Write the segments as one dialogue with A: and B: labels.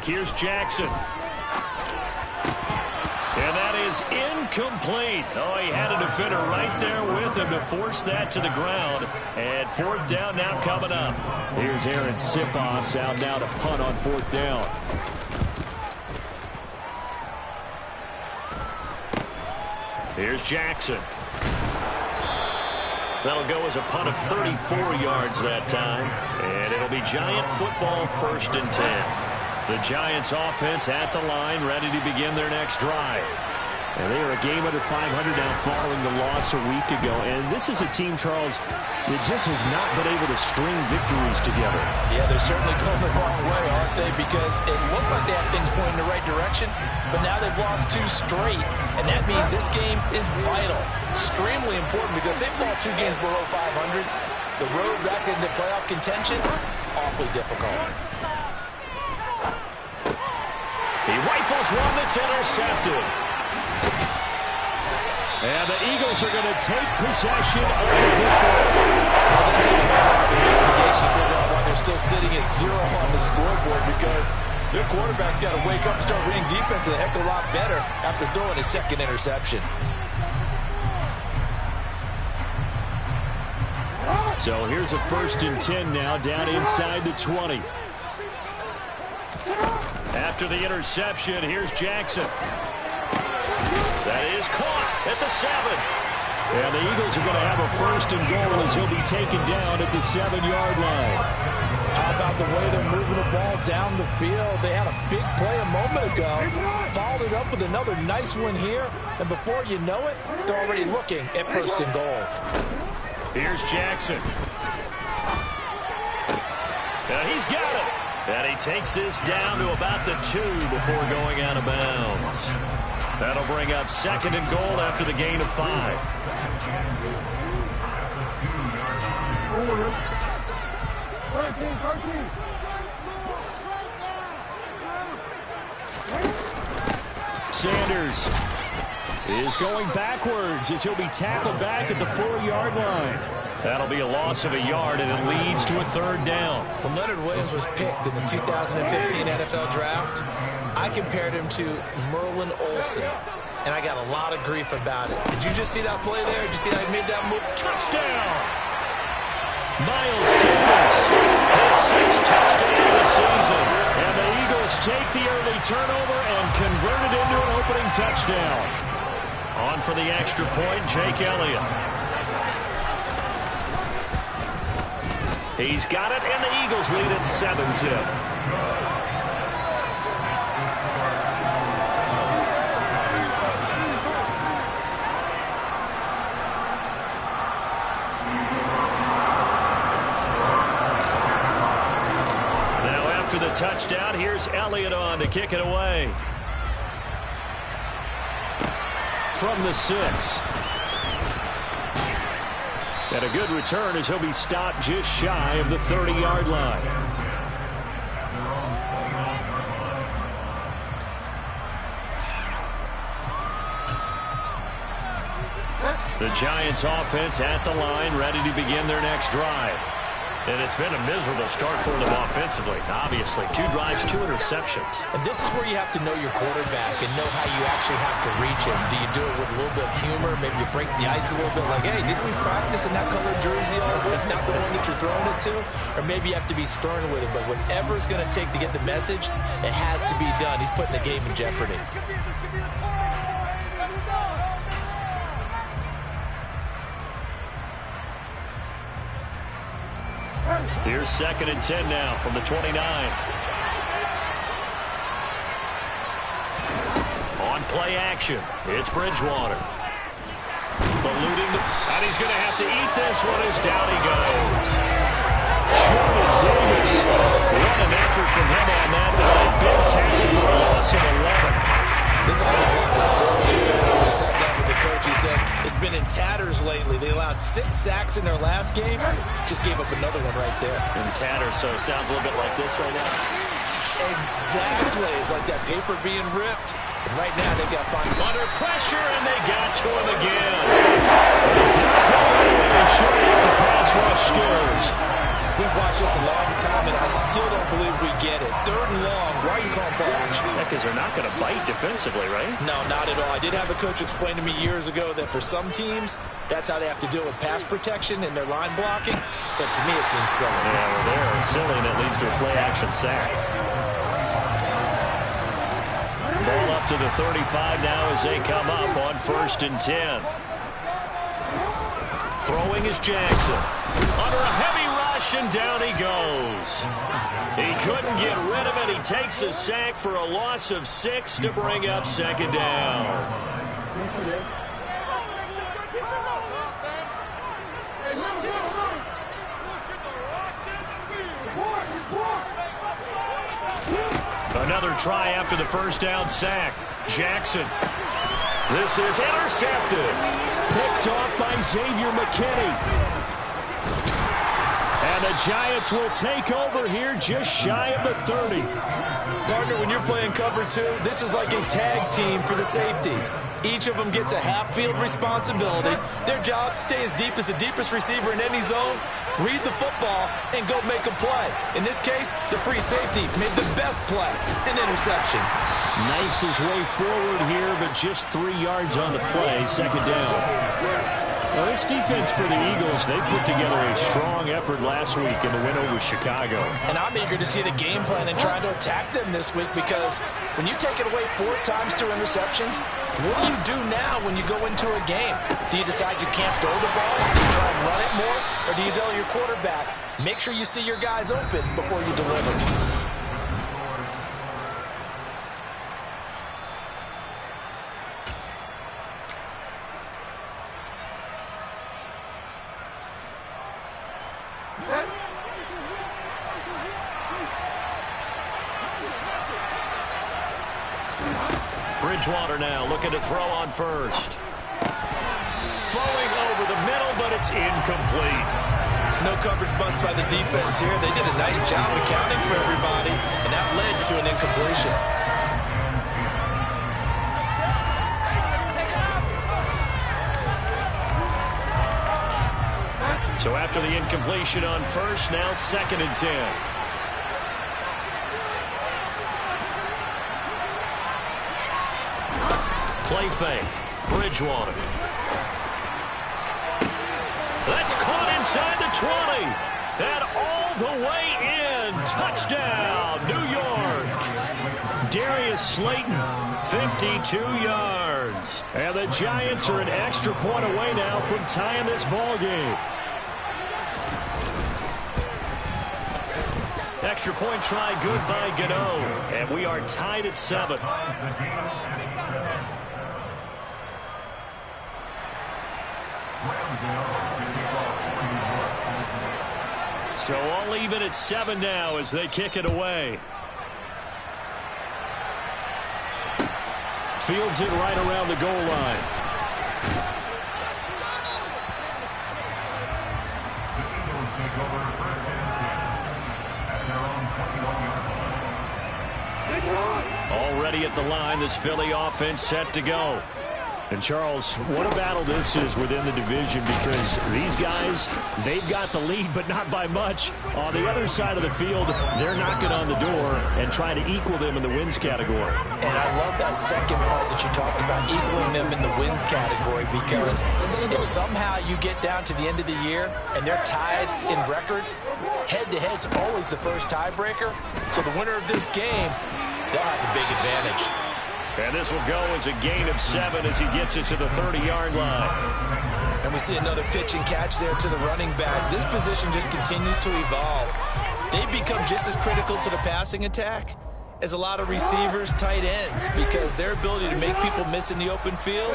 A: Here's Jackson. And that is incomplete. Oh, he had a defender right there with him to force that to the ground. And fourth down now coming up. Here's Aaron Sipos out now to punt on fourth down. Here's Jackson. That'll go as a punt of 34 yards that time. And it'll be Giant football, 1st and 10. The Giants offense at the line, ready to begin their next drive. And they are a game under 500 now following the loss a week ago. And this is a team, Charles, that just has not been able to string victories together.
B: Yeah, they're certainly going the wrong way, aren't they? Because it looked like they had things pointing in the right direction, but now they've lost 2 straight. And that means this game is vital, extremely important, because if they fall 2 games below 500, the road back into playoff contention, awfully difficult.
A: He rifles one that's intercepted. And the Eagles are going to take possession of the football.
B: Well, they're taking the investigation while they're still sitting at 0 on the scoreboard, because their quarterback's got to wake up and start reading defense a heck of a lot better after throwing his 2nd interception.
A: So here's a 1st and 10 now, down inside the 20. After the interception, here's Jackson. That is caught at the 7. And the Eagles are going to have a 1st and goal as he'll be taken down at the 7-yard line.
B: How about the way they're moving the ball down the field? They had a big play a moment ago, followed it up with another nice one here, and before you know it, they're already looking at 1st and goal.
A: Here's Jackson. And he's got it. And he takes this down to about the 2 before going out of bounds. That'll bring up 2nd and goal after the gain of 5. Sanders is going backwards as he'll be tackled back at the 4-yard line. That'll be a loss of a yard, and it leads to a 3rd down.
B: When Leonard Williams was picked in the 2015 NFL Draft, I compared him to Merlin Olsen, and I got a lot of grief about it. Did you just see that play there? Did you see how he made that move?
A: Touchdown! Miles Sanders, his 6th touchdown of the season. And the Eagles take the early turnover and convert it into an opening touchdown. On for the extra point, Jake Elliott. He's got it, and the Eagles lead at 7-zip. Now after the touchdown, here's Elliott on to kick it away. From the 6. And a good return as he'll be stopped just shy of the 30-yard line. The Giants offense at the line, ready to begin their next drive. And it's been a miserable start for them offensively. Obviously, 2 drives, 2 interceptions.
B: And this is where you have to know your quarterback and know how you actually have to reach him. Do you do it with a little bit of humor? Maybe you break the ice a little bit like, hey, didn't we practice in that colored jersey all week, not the one that you're throwing it to? Or maybe you have to be stern with it. But whatever it's going to take to get the message, it has to be done. He's putting the game in jeopardy.
A: Here's 2nd and 10 now from the 29. On play action, it's Bridgewater. Eluding and he's going to have to eat this one as down he goes. Jordan Davis, what an effort from him on that one. Big tackle for a loss of 11.
B: This almost like the story when we sat down with the coach. He said it's been in tatters lately. They allowed 6 sacks in their last game. Just gave up another one right there.
A: In tatters, so it sounds a little bit like this right now.
B: Exactly. It's like that paper being ripped. And right now they've got fun.
A: Under pressure, and they got to him again. Definitely showing up the pass rush skills.
B: We've watched this a long time, and I still don't believe we get it. 3rd and long. Why are you calling play action?
A: Yeah, because they're not going to bite defensively, right?
B: No, not at all. I did have a coach explain to me years ago that for some teams, that's how they have to deal with pass protection and their line blocking. But to me, it seems silly.
A: Yeah, well, they're silly, and it leads to a play-action sack. Ball up to the 35 now as they come up on 1st and 10. Throwing is Jackson. Under a heavy rush, and down he goes. He couldn't get rid of it. He takes a sack for a loss of 6 to bring up 2nd down. Another try after the 1st down sack. Jackson. This is intercepted. Picked off by Xavier McKinney. And the Giants will take over here just shy of the 30.
B: Partner, when you're playing cover 2, this is like a tag team for the safeties. Each of them gets a half-field responsibility. Their job, stay as deep as the deepest receiver in any zone, read the football, and go make a play. In this case, the free safety made the best play, an interception.
A: Knifes his way forward here, but just 3 yards on the play, 2nd down. Well, this defense for the Eagles, they put together a strong effort last week in the win over Chicago.
C: And I'm eager to see the game plan and trying to attack them this week, because when you take it away 4 times through interceptions, what do you do now when you go into a game? Do you decide you can't throw the ball? Do you try and run it more? Or do you tell your quarterback, make sure you see your guys open before you deliver?
A: Bridgewater now looking to throw on 1st. Throwing over the middle, but it's incomplete.
B: No coverage bust by the defense here. They did a nice job accounting for everybody, and that led to an incompletion.
A: So after the incompletion on 1st, now 2nd and 10. Play fake. Bridgewater. That's caught inside the 20. And all the way in. Touchdown, New York. Darius Slayton, 52 yards. And the Giants are an extra point away now from tying this ball game. Extra point try good by Gano. And we are tied at 7. So all even at 7 now as they kick it away. Fields it right around the goal line. Already at the line, this Philly offense set to go. And, Charles, what a battle this is within the division, because these guys, they've got the lead, but not by much. On the other side of the field, they're knocking on the door and trying to equal them in the wins category.
B: And I love that second part that you talked about, equaling them in the wins category, because if somehow you get down to the end of the year and they're tied in record, head-to-head's always the first tiebreaker. So the winner of this game, they'll have a big advantage.
A: And this will go as a gain of 7 as he gets it to the 30-yard line.
B: And we see another pitch and catch there to the running back. This position just continues to evolve. They've become just as critical to the passing attack as a lot of receivers, tight ends, because their ability to make people miss in the open field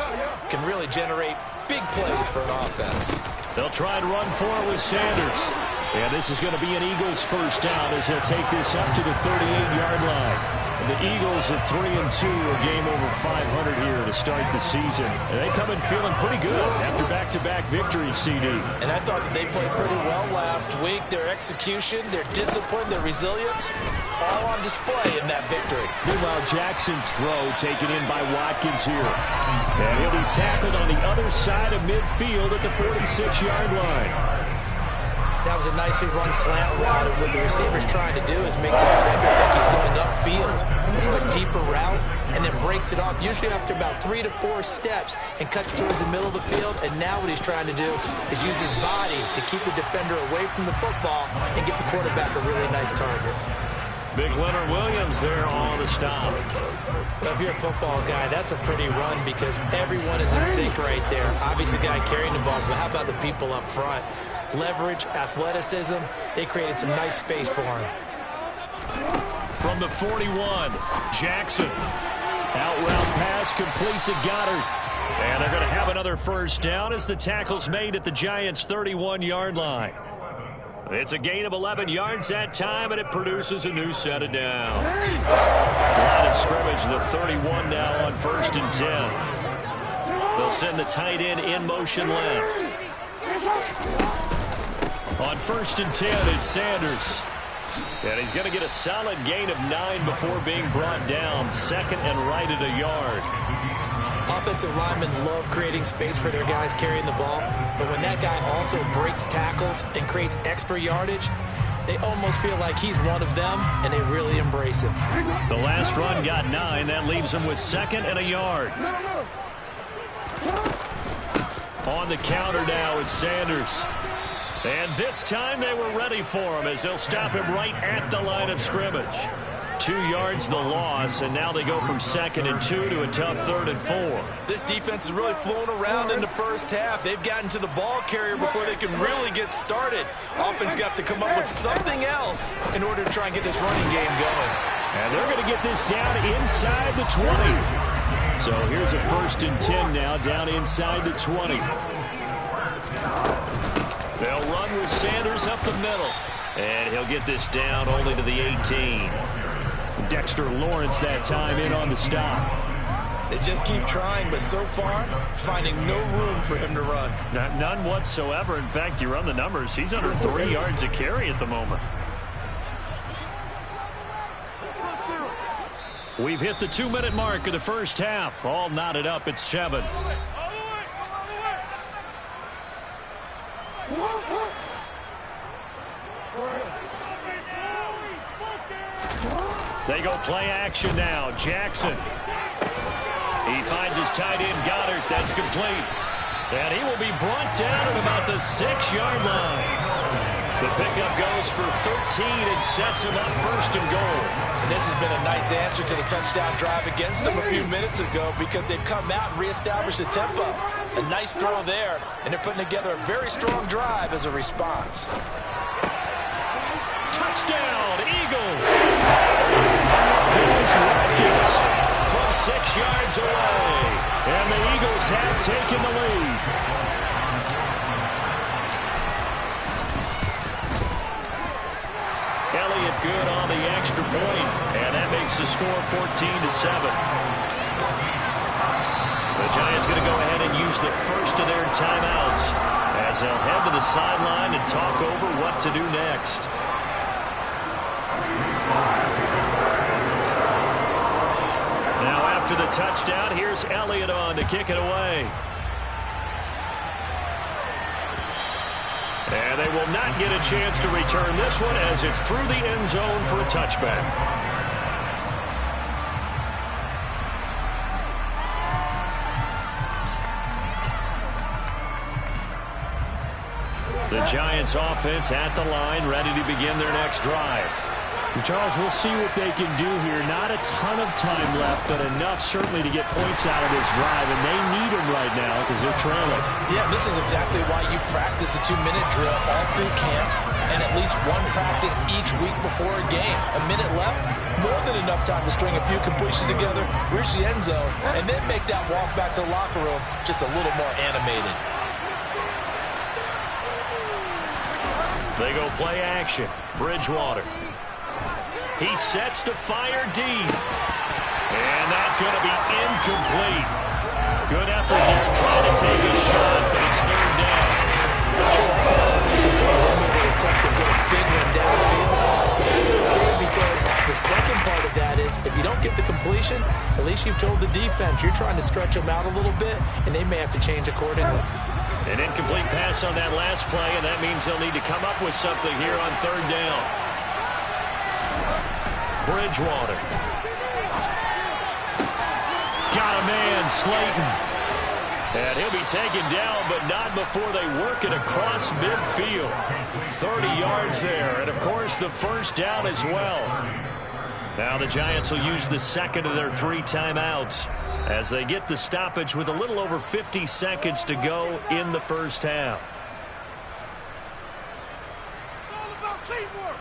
B: can really generate big plays for an offense.
A: They'll try and run for it with Sanders. And this is going to be an Eagles first down as he'll take this up to the 38-yard line. The Eagles at 3-2, a game over 500 here to start the season. And they come in feeling pretty good after back-to-back victories, CD.
C: And I thought that they played pretty well last week. Their execution, their discipline, their resilience, all on display in that victory.
A: Meanwhile, Jackson's throw taken in by Watkins here. And he'll be tackled on the other side of midfield at the 46-yard line.
B: That was a nicely run slant route, and what the receiver's trying to do is make the defender think he's going upfield for a deeper route, and then breaks it off, usually after about 3 to 4 steps, and cuts towards the middle of the field. And now what he's trying to do is use his body to keep the defender away from the football and give the quarterback a really nice target.
A: Big Leonard Williams there on the stop.
B: Well, if you're a football guy, that's a pretty run because everyone is in sync right there. Obviously, the guy carrying the ball, but how about the people up front? Leverage, athleticism, they created some nice space for him.
A: From the 41, Jackson. Out route pass complete to Goddard. And they're going to have another first down as the tackle's made at the Giants' 31-yard line. It's a gain of 11 yards that time, and it produces a new set of downs. Line of scrimmage, the 31 now on 1st and 10. They'll send the tight end in motion left. On 1st and 10, it's Sanders. And he's going to get a solid gain of 9 before being brought down. 2nd and right at a yard.
B: Offensive linemen love creating space for their guys carrying the ball, but when that guy also breaks tackles and creates extra yardage, they almost feel like he's one of them, and they really embrace him.
A: The last run got 9. That leaves him with 2nd and a yard. On the counter now, it's Sanders. And this time they were ready for him as they'll stop him right at the line of scrimmage. 2 yards the loss, and now they go from 2nd and 2 to a tough 3rd and 4.
C: This defense is really flown around in the first half. They've gotten to the ball carrier before they can really get started. Offense got to come up with something else in order to try and get this running game going.
A: And they're going to get this down inside the 20. So here's a 1st and 10 now, down inside the 20. They'll run with Sanders up the middle. And he'll get this down only to the 18. Dexter Lawrence that time in on the stop.
C: They just keep trying, but so far, finding no room for him to run.
A: None whatsoever. In fact, you run the numbers. He's under 3 yards a carry at the moment. We've hit the 2-minute mark of the first half. All knotted up at 7. They go play action now. Jackson. He finds his tight end, Goddard. That's complete. And he will be brought down at about the 6-yard line. The pickup goes for 13 and sets him up 1st and goal.
C: And this has been a nice answer to the touchdown drive against them a few minutes ago because they've come out and reestablished the tempo. A nice throw there, and they're putting together a very strong drive as a response.
A: Touchdown, Eagles! Here's Watkins from 6 yards away. And the Eagles have taken the lead. Elliott good on the extra point, and that makes the score 14-7. The Giants going to go ahead and use the first of their timeouts as they'll head to the sideline and talk over what to do next. Now after the touchdown, here's Elliott on to kick it away. And they will not get a chance to return this one as it's through the end zone for a touchback. The Giants offense at the line, ready to begin their next drive.
D: Charles, we'll see what they can do here. Not a ton of time left, but enough certainly to get points out of this drive, and they need them right now because they're trailing.
C: Yeah, this is exactly why you practice a 2-minute drill all through camp and at least one practice each week before a game. A minute left, more than enough time to string a few completions together, reach the end zone, and then make that walk back to the locker room just a little more animated.
A: They go play action. Bridgewater. He sets to fire deep. And that's going to be incomplete. Good effort there trying to take a shot, but it's 3rd down.
B: Not sure that pass was incomplete. That made an attempt to get a big one downfield. But that's okay because the second part of that is if you don't get the completion, at least you've told the defense you're trying to stretch them out a little bit, and they may have to change accordingly.
A: An incomplete pass on that last play, and that means they'll need to come up with something here on third down. Bridgewater. Got a man, Slayton. And he'll be taken down, but not before they work it across midfield. 30 yards there, and of course the first down as well. Now the Giants will use the second of their 3 timeouts as they get the stoppage with a little over 50 seconds to go in the first half.
E: It's all about teamwork.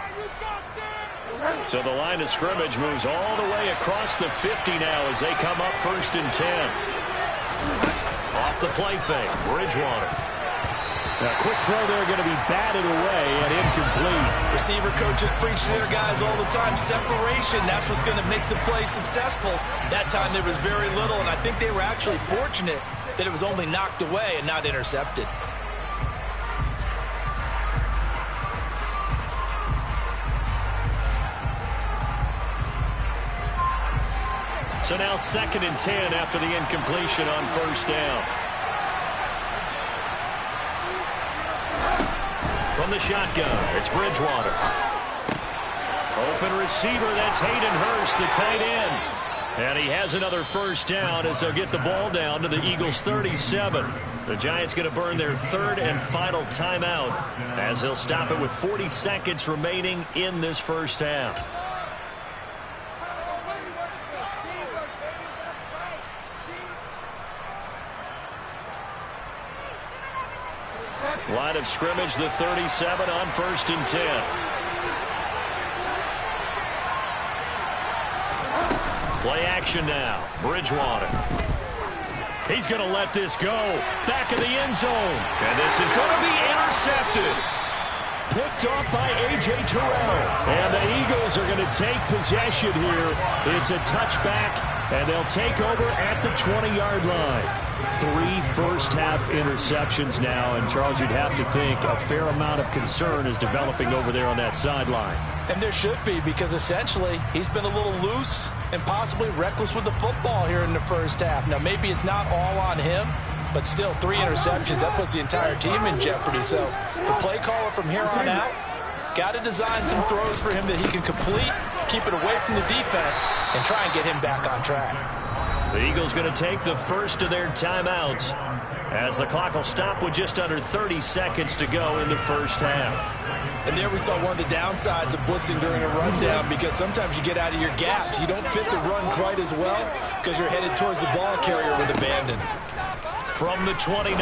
E: And you got this.
A: So the line of scrimmage moves all the way across the 50 now as they come up 1st and 10. Off the play fake, Bridgewater.
D: A quick throw there, going to be batted away and incomplete.
B: Receiver coaches preach to their guys all the time. Separation, that's what's going to make the play successful. That time there was very little, and I think they were actually fortunate that it was only knocked away and not intercepted.
A: So now 2nd and 10 after the incompletion on first down. From the shotgun, it's Bridgewater. Open receiver, that's Hayden Hurst, the tight end. And he has another first down as they'll get the ball down to the Eagles' 37. The Giants going to burn their 3rd and final timeout as they'll stop it with 40 seconds remaining in this first half. Line of scrimmage, the 37 on 1st and 10. Play action now. Bridgewater. He's going to let this go. Back of the end zone. And this is going to be intercepted. Picked off by A.J. Terrell. And the Eagles are going to take possession here. It's a touchback, and they'll take over at the 20-yard line. 3 first-half interceptions now, and Charles, you'd have to think a fair amount of concern is developing over there on that sideline.
C: And there should be, because essentially he's been a little loose and possibly reckless with the football here in the first half. Now, maybe it's not all on him, but still 3 interceptions. That puts the entire team in jeopardy. So the play caller from here on out got to design some throws for him that he can complete, keep it away from the defense, and try and get him back on track.
A: The Eagles going to take the first of their timeouts as the clock will stop with just under 30 seconds to go in the first half.
B: And there we saw one of the downsides of blitzing during a rundown, because sometimes you get out of your gaps. You don't fit the run quite as well because you're headed towards the ball carrier with abandon.
A: From the 29,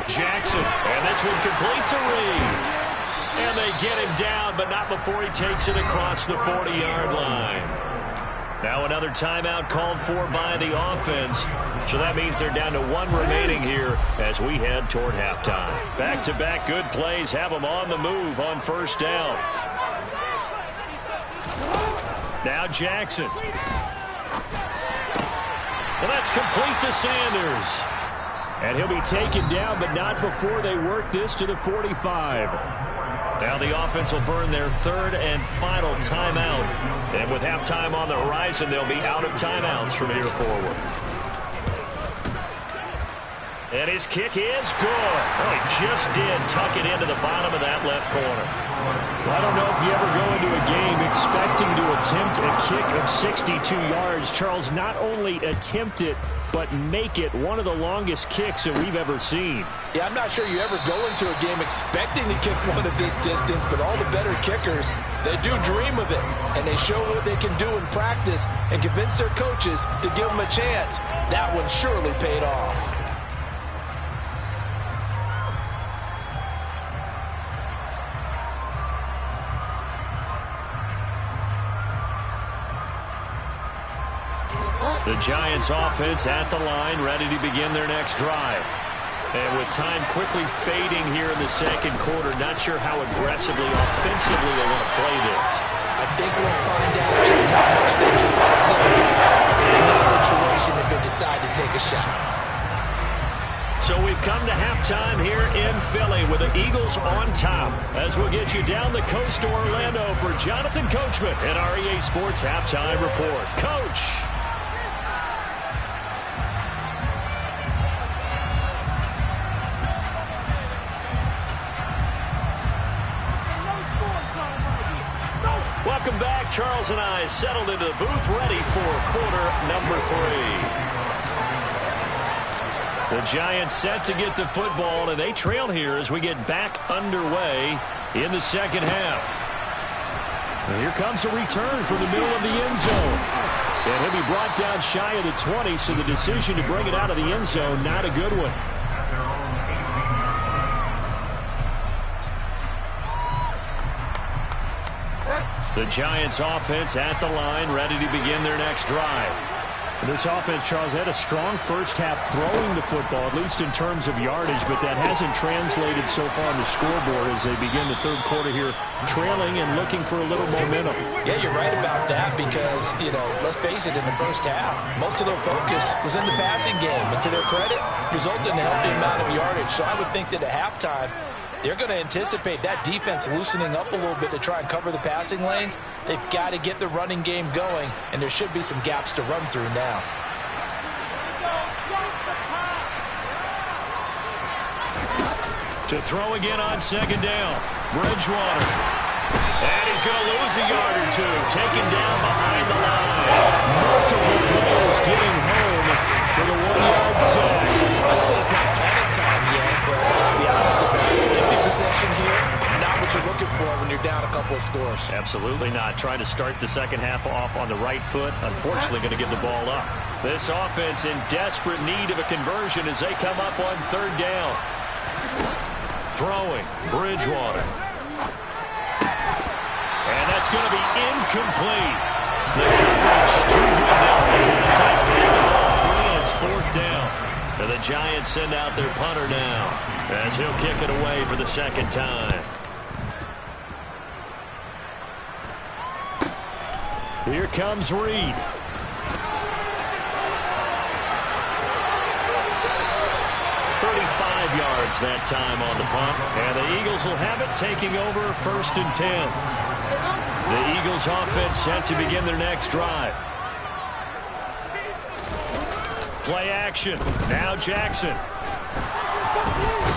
A: Jackson, and this one complete to Reed. And they get him down, but not before he takes it across the 40-yard line. Now another timeout called for by the offense. So that means they're down to 1 remaining here as we head toward halftime. Back-to-back good plays have them on the move on first down. Now Jackson. Well, that's complete to Sanders.
D: And he'll be taken down, but not before they work this to the 45.
A: Now the offense will burn their 3rd and final timeout. And with halftime on the horizon, they'll be out of timeouts from here forward. And his kick is good. Oh, he just did tuck it into the bottom of that left corner.
D: I don't know if you ever go into a game expecting to attempt a kick of 62 yards. Charles, not only attempt it, but make it one of the longest kicks that we've ever seen.
C: Yeah, I'm not sure you ever go into a game expecting to kick one of this distance, but all the better kickers, they do dream of it, and they show what they can do in practice and convince their coaches to give them a chance. That one surely paid off.
A: The Giants offense at the line, ready to begin their next drive. And with time quickly fading here in the second quarter, not sure how aggressively, offensively they want to play this.
B: I think we'll find out just how much they trust their guys in this situation if they decide to take a shot.
A: So we've come to halftime here in Philly with the Eagles on top as we'll get you down the coast to Orlando for Jonathan Coachman and our EA Sports Halftime Report. Coach! Charles and I settled into the booth, ready for quarter number 3. The Giants set to get the football, and they trail here as we get back underway in the second half. And here comes a return from the middle of the end zone. And he'll be brought down shy of the 20, so the decision to bring it out of the end zone, not a good one. The Giants offense at the line, ready to begin their next drive.
D: This offense, Charles, had a strong first half throwing the football, at least in terms of yardage, but that hasn't translated so far on the scoreboard as they begin the third quarter here, trailing and looking for a little momentum.
C: Yeah, you're right about that because, let's face it, in the first half, most of their focus was in the passing game, and to their credit, resulted in a healthy amount of yardage. So I would think that at halftime, they're going to anticipate that defense loosening up a little bit to try and cover the passing lanes. They've got to get the running game going, and there should be some gaps to run through now.
A: To throw again on second down, Bridgewater. And he's going to lose a yard or two, taken down behind the line.
D: Multiple players getting home for the 1-yard sack.
C: I'd say it's not panic time yet, but let's be honest about it. Empty possession here, not what you're looking for when you're down a couple of scores.
A: Absolutely not. Trying to start the second half off on the right foot. Unfortunately, going to give the ball up. This offense in desperate need of a conversion as they come up on third down. Throwing, Bridgewater. And that's going to be incomplete. The coverage too good down the contact. The ball free, and it's fourth down. And the Giants send out their punter now as he'll kick it away for the second time.
D: Here comes Reed.
A: Yards that time on the punt, and the Eagles will have it, taking over 1st and 10. The Eagles offense set to begin their next drive. Play action. Now Jackson.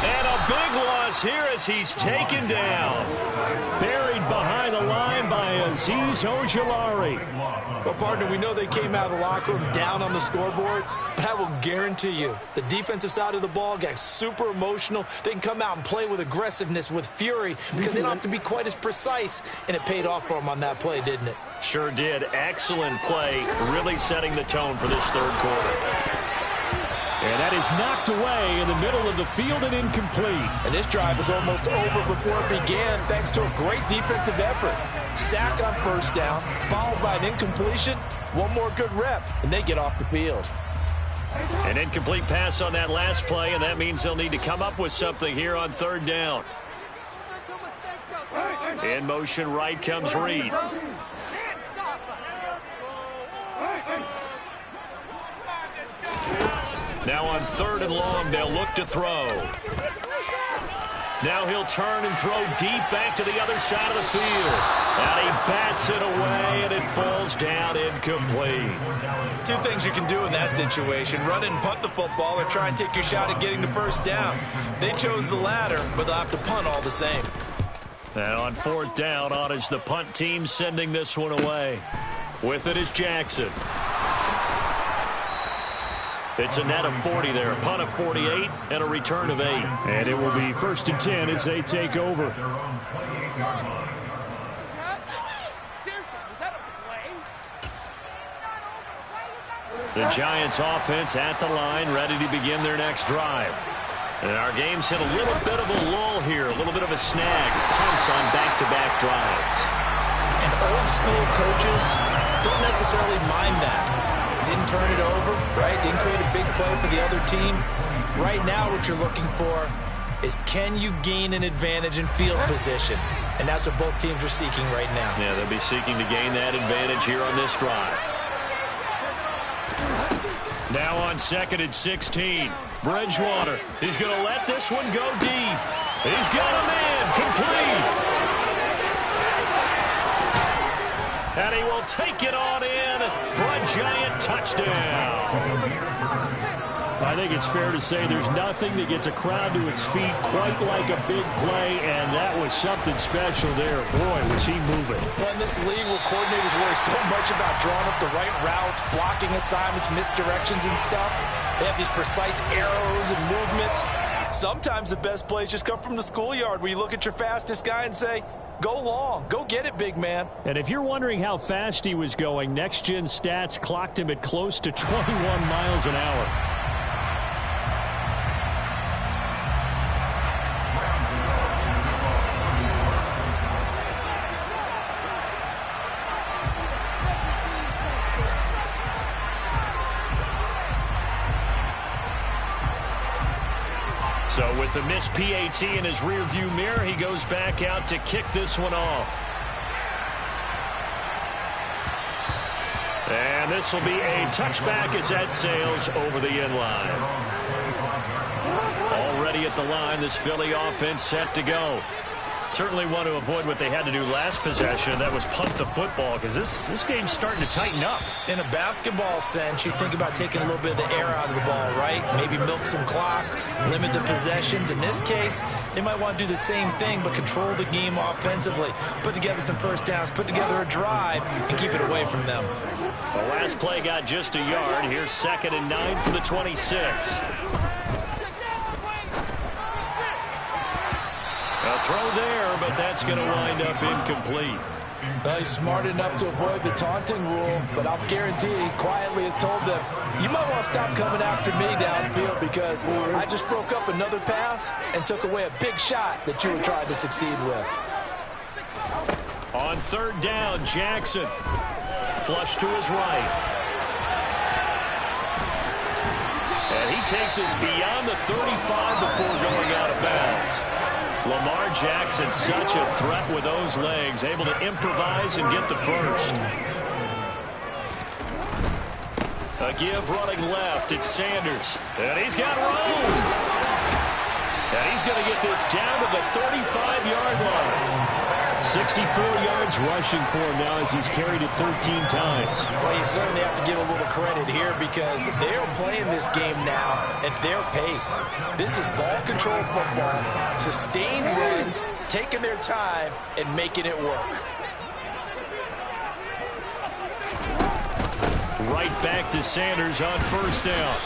A: And a big loss here as he's taken down.
D: Buried behind the line by Azeez Ojulari.
B: Well, partner, we know they came out of the locker room down on the scoreboard, but I will guarantee you the defensive side of the ball got super emotional. They can come out and play with aggressiveness, with fury, because they don't have to be quite as precise, and it paid off for them on that play, didn't it?
A: Sure did. Excellent play, really setting the tone for this third quarter.
D: And that is knocked away in the middle of the field and incomplete.
C: And this drive is almost over before it began thanks to a great defensive effort. Sack on first down, followed by an incompletion. One more good rep, and they get off the field.
A: An incomplete pass on that last play, and that means they'll need to come up with something here on third down. In motion right comes Reed. Now on third and long, they'll look to throw. Now he'll turn and throw deep back to the other side of the field. And he bats it away, and it falls down incomplete.
B: Two things you can do in that situation: run and punt the football, or try and take your shot at getting the first down. They chose the latter, but they'll have to punt all the same.
A: And on fourth down, on is the punt team sending this one away. With it is Jackson. It's a net of 40 there, a punt of 48, and a return of 8.
D: And it will be 1st and 10 as they take over.
A: The Giants offense at the line, ready to begin their next drive. And our game's hit a little bit of a lull here, a little bit of a snag. Punts on back-to-back drives.
B: And old school coaches don't necessarily mind that. Didn't turn it over, right? Didn't create a big play for the other team. Right now what you're looking for is, can you gain an advantage in field position? And that's what both teams are seeking right now.
A: Yeah, they'll be seeking to gain that advantage here on this drive. Now on 2nd and 16. Bridgewater. He's going to let this one go deep. He's got a man complete. And he will take it on in for a Giant touchdown.
D: I think it's fair to say there's nothing that gets a crowd to its feet quite like a big play, and that was something special there. Boy, was he moving.
C: Well, in this league where coordinators worry so much about drawing up the right routes, blocking assignments, misdirections and stuff, they have these precise arrows and movements. Sometimes the best plays just come from the schoolyard where you look at your fastest guy and say, go long. Go get it, big man.
D: And if you're wondering how fast he was going, Next Gen Stats clocked him at close to 21 miles an hour.
A: So with the missed PAT in his rearview mirror, he goes back out to kick this one off. And this will be a touchback as that sails over the end line. Already at the line, this Philly offense set to go. Certainly want to avoid what they had to do last possession, and that was punt the football, because this game's starting to tighten up.
B: In a basketball sense, you think about taking a little bit of the air out of the ball, right? Maybe milk some clock, limit the possessions. In this case, they might want to do the same thing, but control the game offensively. Put together some first downs, put together a drive, and keep it away from them.
A: The last play got just a yard. Here's 2nd and 9 for the 26. A throw there, but that's going to wind up incomplete.
C: Well, he's smart enough to avoid the taunting rule, but I'll guarantee he quietly has told them, you might want to stop coming after me downfield because I just broke up another pass and took away a big shot that you were trying to succeed with.
A: On 3rd down, Jackson. Flush to his right. And he takes us beyond the 35 before going out of bounds. Lamar Jackson, such a threat with those legs, able to improvise and get the first. A give running left, it's Sanders. And he's got room. And he's going to get this down to the 35-yard line. 64 yards rushing for him now as he's carried it 13 times.
C: Well, you certainly have to give a little credit here because they're playing this game now at their pace. This is ball control football, sustained runs, taking their time and making it work.
A: Right back to Sanders on 1st down.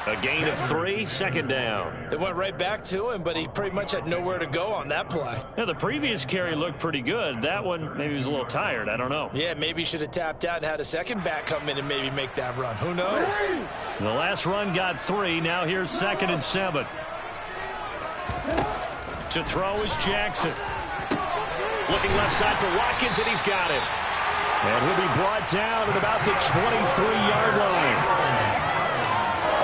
A: A gain of 3, 2nd down.
B: They went right back to him, but he pretty much had nowhere to go on that play.
A: Yeah, the previous carry looked pretty good. That one, maybe he was a little tired. I don't know.
B: Yeah, maybe he should have tapped out and had a second back come in and maybe make that run. Who knows?
A: The last run got 3. Now here's 2nd and 7. To throw is Jackson. Looking left side for Watkins, and he's got him.
D: And he'll be brought down at about the 23-yard line.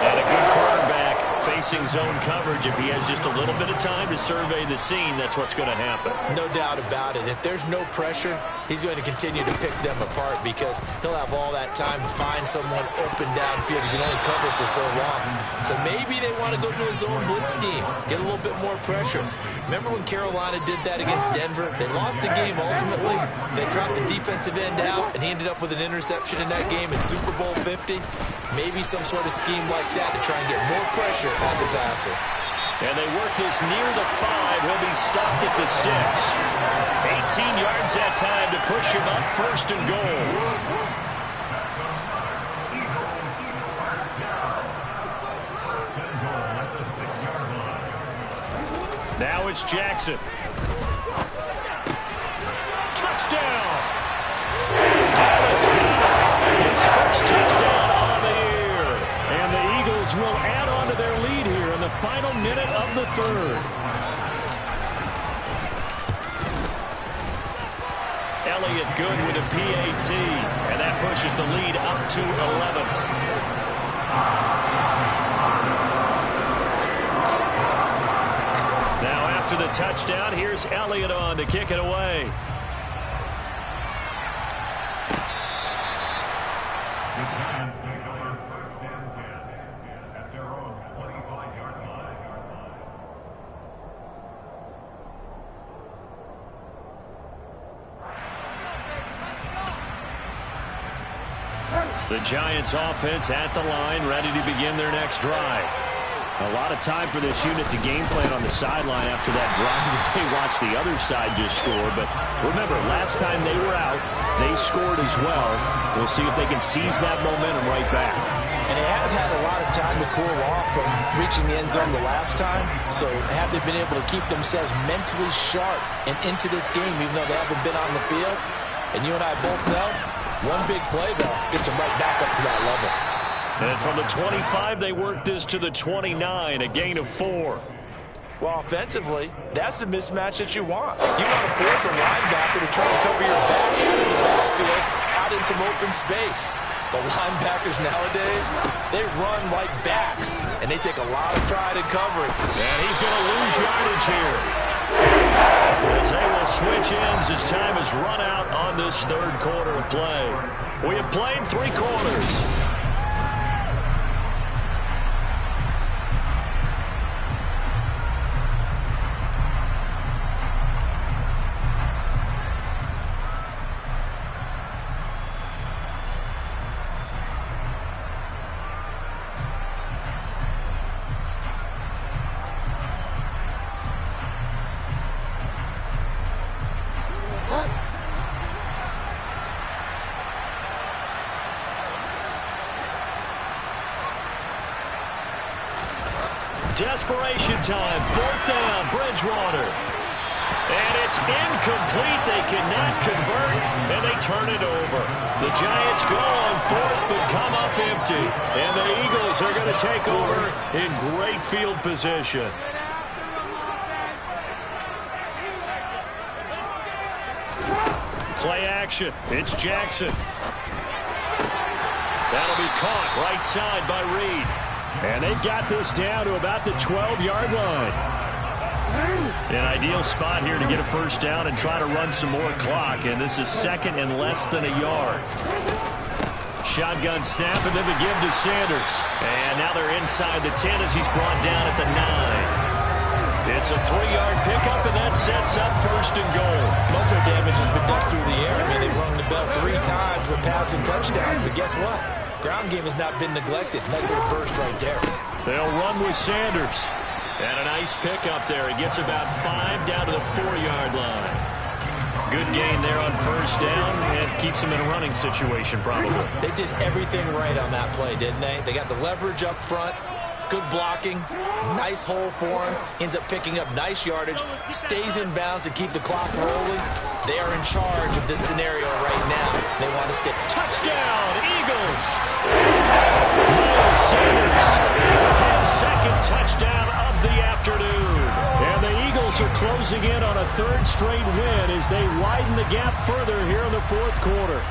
A: And a good quarterback facing zone coverage. If he has just a little bit of time to survey the scene, that's what's going to happen.
B: No doubt about it. If there's no pressure, he's going to continue to pick them apart because he'll have all that time to find someone open downfield. He can only cover for so long. So maybe they want to go to a zone blitz scheme, get a little bit more pressure. Remember when Carolina did that against Denver? They lost the game ultimately. They dropped the defensive end out, and he ended up with an interception in that game in Super Bowl 50. Maybe some sort of scheme like that to try and get more pressure on the passer.
A: And they work this near the 5. He'll be stopped at the 6. 18 yards that time to push him up 1st and goal. Now it's Jackson. Touchdown! Dallas got his first touchdown on the year.
D: And the Eagles will add on to their lead here in the final minute of the 3rd.
A: Elliott good with a PAT, and that pushes the lead up to 11. Now after the touchdown, here's Elliott on to kick it away. The Giants offense at the line, ready to begin their next drive.
D: A lot of time for this unit to game plan on the sideline after that drive that they watched the other side just score. But remember, last time they were out, they scored as well. We'll see if they can seize that momentum right back.
C: And they have had a lot of time to cool off from reaching the end zone the last time. So have they been able to keep themselves mentally sharp and into this game, even though they haven't been on the field? And you and I both know, one big play, though, gets them right back up to that level.
A: And from the 25, they work this to the 29, a gain of 4.
C: Well, offensively, that's the mismatch that you want. You want to force a linebacker to try to cover your back out of the backfield, out in some open space. The linebackers nowadays, they run like backs, and they take a lot of pride in covering.
A: And he's going to lose yardage here. As they will switch ends as time has run out on this third quarter of play. We have played 3 quarters. Desperation time, 4th down, Bridgewater. And it's incomplete. They cannot convert, and they turn it over. The Giants go on 4th, but come up empty. And the Eagles are going to take over in great field position. Play action. It's Jackson. That'll be caught right side by Reed.
D: And they've got this down to about the 12-yard line.
A: An ideal spot here to get a first down and try to run some more clock. And this is 2nd and less than a yard. Shotgun snap and then the give to Sanders. And now they're inside the 10 as he's brought down at the 9. It's a 3-yard pickup, and that sets up 1st and goal.
C: Most of their damage has been done through the air. I mean, they've rung the bell 3 times with passing touchdowns. But guess what? Ground game has not been neglected. Nice little burst right there.
A: They'll run with Sanders. And a nice pickup there. He gets about 5 down to the 4-yard line. Good gain there on 1st down, and keeps him in a running situation probably.
C: They did everything right on that play, didn't they? They got the leverage up front. Good blocking, nice hole for him, ends up picking up nice yardage, stays in bounds to keep the clock rolling. They are in charge of this scenario right now. They want to stick.
A: Touchdown, Eagles! Miles Sanders, his 2nd touchdown of the afternoon.
D: And the Eagles are closing in on a 3rd straight win as they widen the gap further here in the 4th quarter.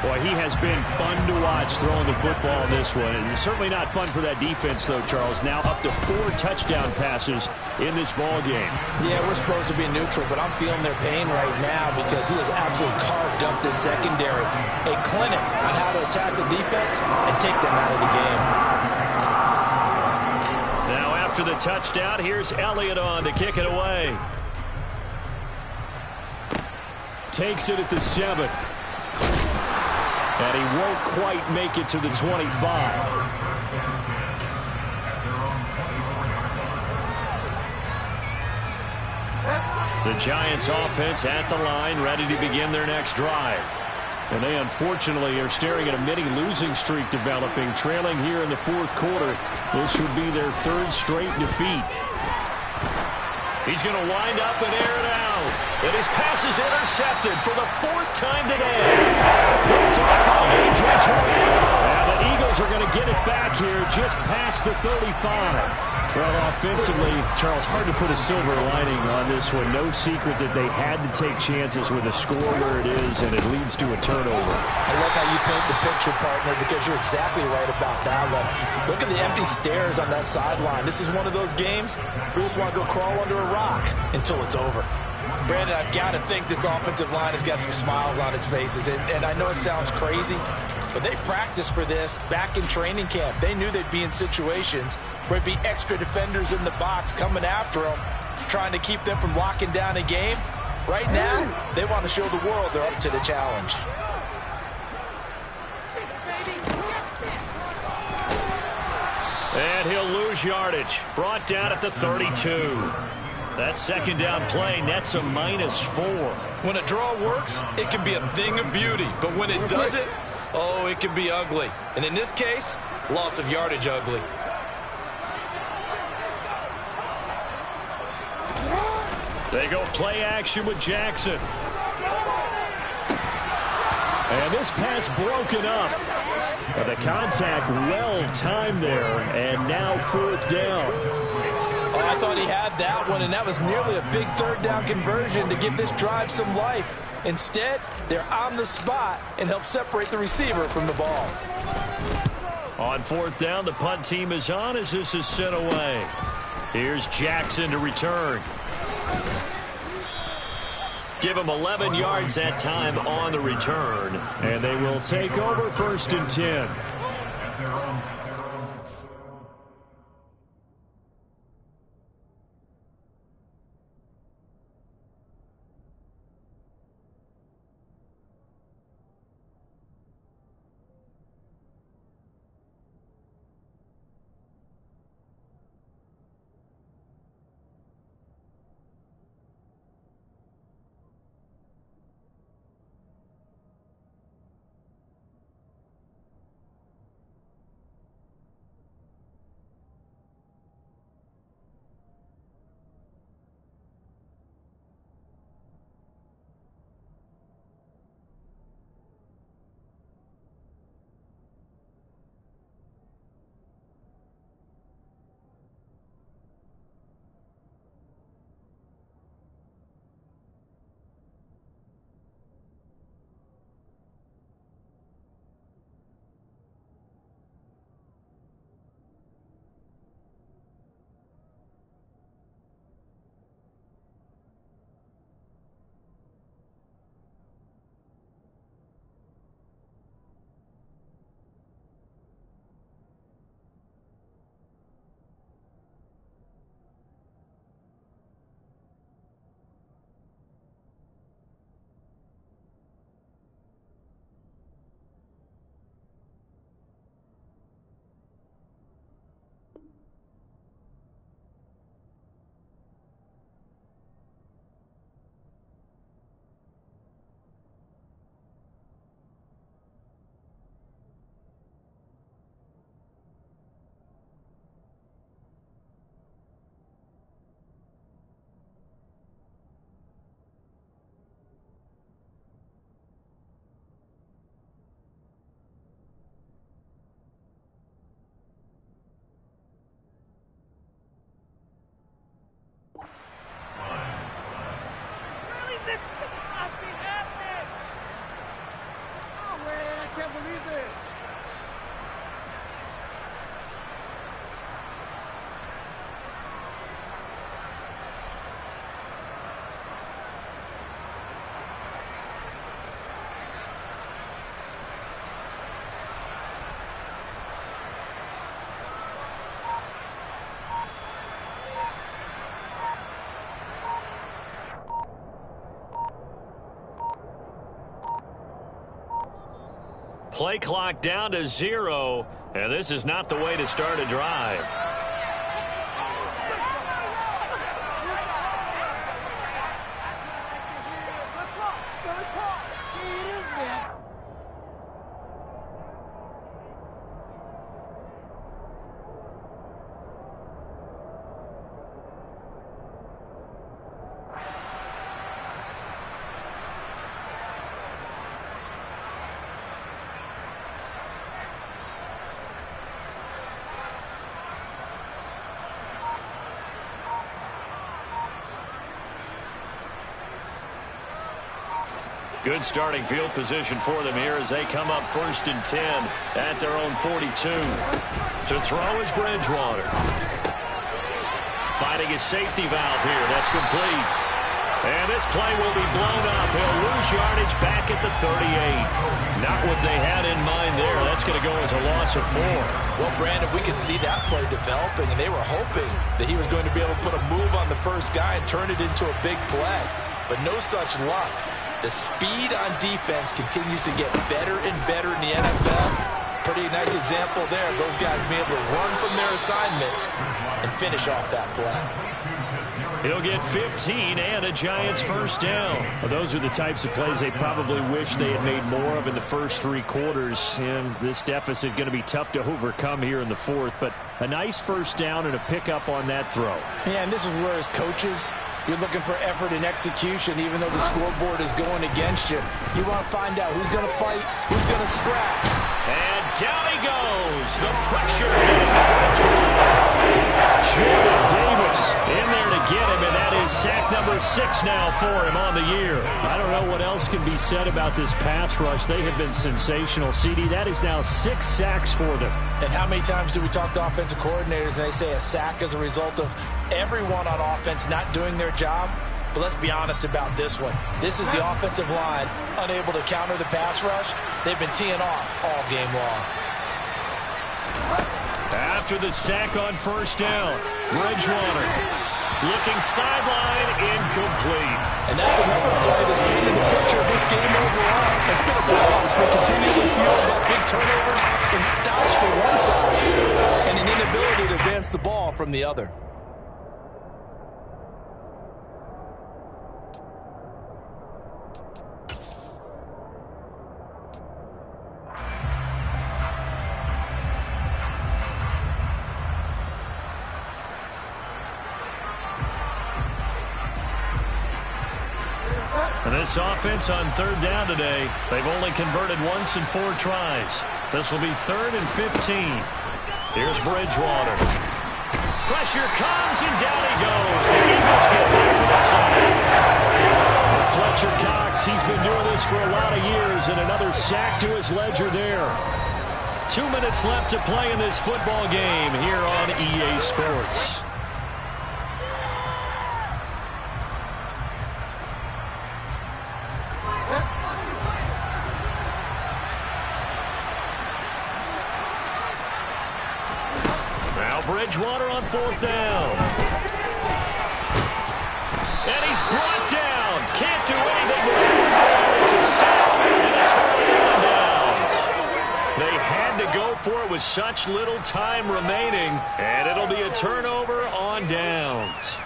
D: Boy, he has been fun to watch throwing the football in this one. It's certainly not fun for that defense, though, Charles. Now up to 4 touchdown passes in this ball game.
C: Yeah, we're supposed to be neutral, but I'm feeling their pain right now because he has absolutely carved up this secondary. A clinic on how to attack the defense and take them out of the game.
A: Now after the touchdown, here's Elliott on to kick it away.
D: Takes it at the 7. And he won't quite make it to the 25.
A: The Giants offense at the line, ready to begin their next drive.
D: And they unfortunately are staring at a mini losing streak developing, trailing here in the 4th quarter. This would be their 3rd straight defeat.
A: He's going to wind up and air it out. And his pass is intercepted for the 4th time today. Picked up by A.J. Terrell.
D: And the Eagles are going to get it back here just past the 35. Well, offensively, Charles, hard to put a silver lining on this one. No secret that they had to take chances with a score where it is, and it leads to a turnover.
C: I love how you paint the picture, partner, because you're exactly right about that one. Look at the empty stares on that sideline. This is one of those games where you just want to go crawl under a rock until it's over. Brandon, I've got to think this offensive line has got some smiles on its faces. And I know it sounds crazy, but they practiced for this back in training camp. They knew they'd be in situations where there'd be extra defenders in the box coming after them, trying to keep them from locking down a game. Right now, they want to show the world they're up to the challenge.
A: And he'll lose yardage. Brought down at the 32. That second down play nets a -4.
B: When a draw works, it can be a thing of beauty. But when it doesn't, oh, it can be ugly. And in this case, loss of yardage ugly.
A: They go play action with Jackson.
D: And this pass broken up. But the contact well timed there. And now 4th down.
C: Oh, I thought he had that one, and that was nearly a big 3rd down conversion to give this drive some life. Instead, they're on the spot and help separate the receiver from the ball.
A: On 4th down, the punt team is on as this is sent away. Here's Jackson to return. Give him 11 yards that time on the return.
D: And they will take over 1st and 10.
A: Play clock down to 0, and this is not the way to start a drive. Good starting field position for them here as they come up 1st and 10 at their own 42. To throw is Bridgewater. Finding his safety valve here. That's complete. And this play will be blown up. He'll lose yardage back at the 38. Not what they had in mind there. That's going to go as a loss of 4.
C: Well, Brandon, we could see that play developing, and they were hoping that he was going to be able to put a move on the first guy and turn it into a big play. But no such luck. The speed on defense continues to get better and better in the NFL. Pretty nice
B: nice example there of those guys being able to run from their assignments and finish off that play.
A: He'll get 15 and a Giants first down.
D: Well, those are the types of plays they probably wish they had made more of in the first 3 quarters. And this deficit going to be tough to overcome here in the fourth. But a nice first down and a pickup on that throw.
C: Yeah, and this is where as coaches, you're looking for effort and execution, even though the scoreboard is going against you. You want to find out who's going to fight, who's going to scrap.
A: And down he goes. The pressure getting Jordan Davis in there to get him, and that is sack number 6 now for him on the year.
D: I don't know what else can be said about this pass rush. They have been sensational, CD. That is now 6 sacks for them.
C: And how many times do we talk to offensive coordinators and they say a sack as a result of everyone on offense not doing their job? But let's be honest about this one. This is the offensive line unable to counter the pass rush. They've been teeing off all game long.
A: After the sack on first down, Bridgewater looking sideline, incomplete.
C: And that's another play that's painted the picture of this game overall. It's been a battle. It's been continually fueled by big turnovers and stops for one side and an inability to advance the ball from the other.
A: And this offense on third down today, they've only converted once in 4 tries. This will be 3rd and 15. Here's Bridgewater. Pressure comes, and down he goes. The Eagles get there for the sack.
D: Fletcher Cox, he's been doing this for a lot of years, and another sack to his ledger there.
A: 2 minutes left to play in this football game here on EA Sports. Bridgewater on 4th down. And he's brought down. Can't do anything with it. It's a sack and a turnover on downs. They had to go for it with such little time remaining, and it'll be a turnover on downs.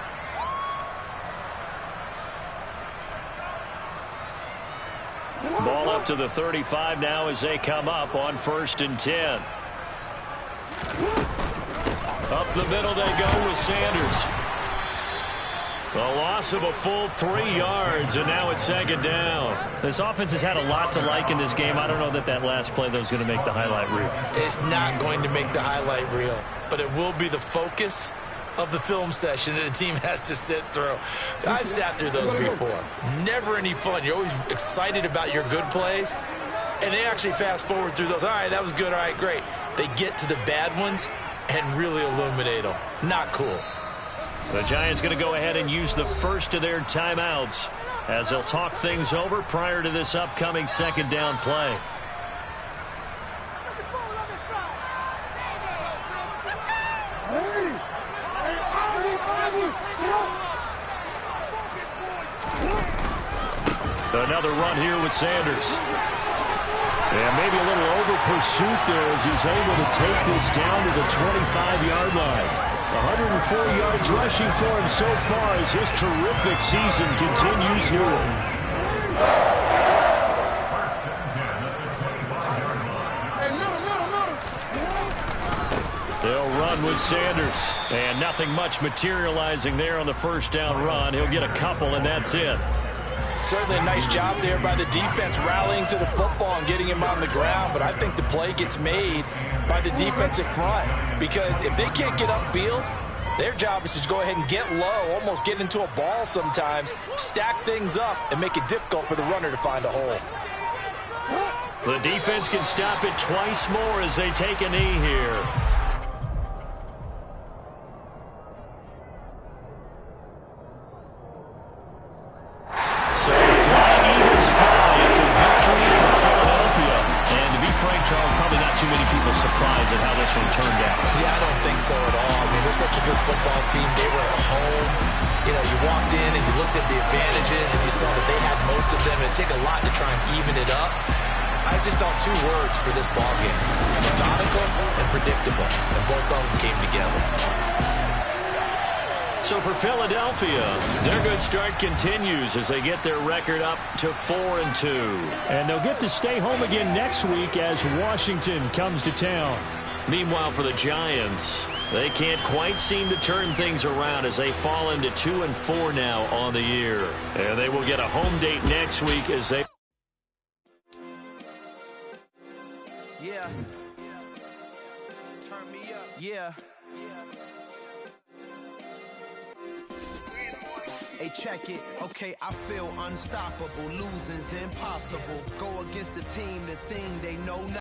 A: Ball up to the 35 now as they come up on 1st and 10. Up the middle they go with Sanders. A loss of a full 3 yards, and now it's 2nd down.
D: This offense has had a lot to like in this game. I don't know that that last play, though, is going to make the highlight reel.
B: It's not going to make the highlight reel, but it will be the focus of the film session that the team has to sit through. I've sat through those before. Never any fun. You're always excited about your good plays, and they actually fast forward through those. All right, that was good. All right, great. They get to the bad ones and really illuminate them. Not cool.
A: The Giants going to go ahead and use the first of their timeouts as they'll talk things over prior to this upcoming 2nd down play. Another run here with Sanders.
D: Yeah, maybe a little over-pursuit there as he's able to take this down to the 25-yard line. 104 yards rushing for him so far as his terrific season continues here.
A: They'll run with Sanders. And nothing much materializing there on the 1st down run. He'll get a couple, and that's it.
C: Certainly a nice job there by the defense rallying to the football and getting him on the ground, but I think the play gets made by the defensive front because if they can't get upfield, their job is to go ahead and get low, almost get into a ball sometimes, stack things up, and make it difficult for the runner to find a hole.
A: The defense can stop it twice more as they take a knee here. Surprised at how this one turned out.
B: Yeah, I don't think so at all. I mean, they're such a good football team. They were at home. You know, you walked in and you looked at the advantages and you saw that they had most of them. It'd take a lot to try and even it up. I just thought two words for this ball game: methodical and predictable, and both of them came together.
A: So for Philadelphia, their good start continues as they get their record up to 4-2.
D: And they'll get to stay home again next week as Washington comes to town.
A: Meanwhile, for the Giants, they can't quite seem to turn things around as they fall into 2-4 now on the year. And they will get a home date next week as they...
F: Yeah. Turn me up. Yeah. Hey, check it. Okay, I feel unstoppable. Losing's impossible. Go against the team, the thing they know now.